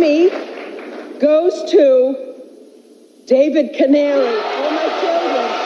Emmy goes to David Canary. All my children.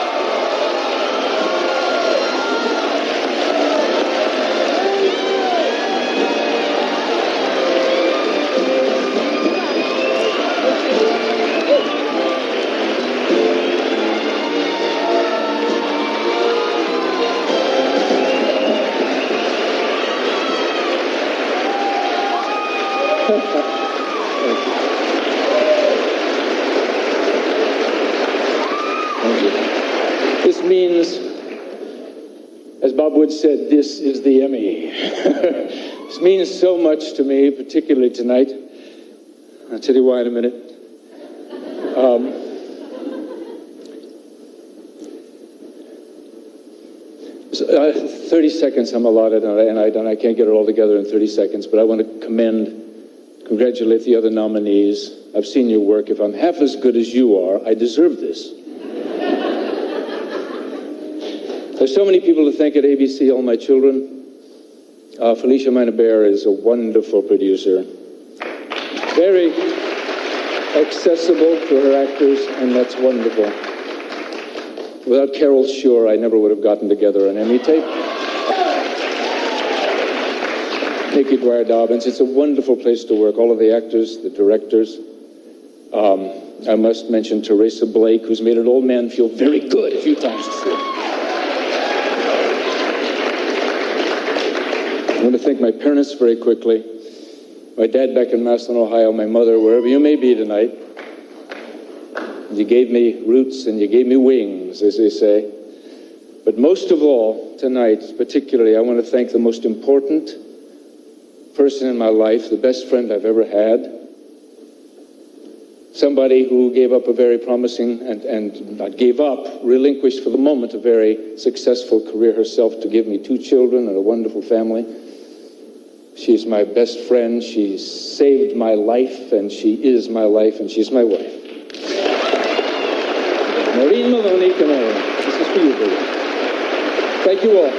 This means, as Bob Wood said, this is the Emmy. This means so much to me, particularly tonight. I'll tell you why in a minute. 30 seconds I'm allotted, and I can't get it all together in 30 seconds, but I want to congratulate the other nominees. I've seen your work. If I'm half as good as you are, I deserve this. There's so many people to thank at ABC, all my children. Felicia Minabare is a wonderful producer. Very accessible to her actors, and that's wonderful. Without Carol Schur, I never would have gotten together an Emmy tape. Nikki Dwyer-Dobbins, it's a wonderful place to work. All of the actors, the directors. I must mention Teresa Blake, who's made an old man feel very good a few times this year. I want to thank my parents very quickly. My dad back in Massillon, Ohio, my mother, wherever you may be tonight. You gave me roots and you gave me wings, as they say. But most of all, tonight, particularly, I want to thank the most important person in my life, the best friend I've ever had. Somebody who gave up a very promising, and not gave up, relinquished for the moment, a very successful career herself to give me 2 children and a wonderful family. She's my best friend. She saved my life, and she is my life, and she's my wife. Maureen Maloney Canary. This is for you, baby. Thank you all.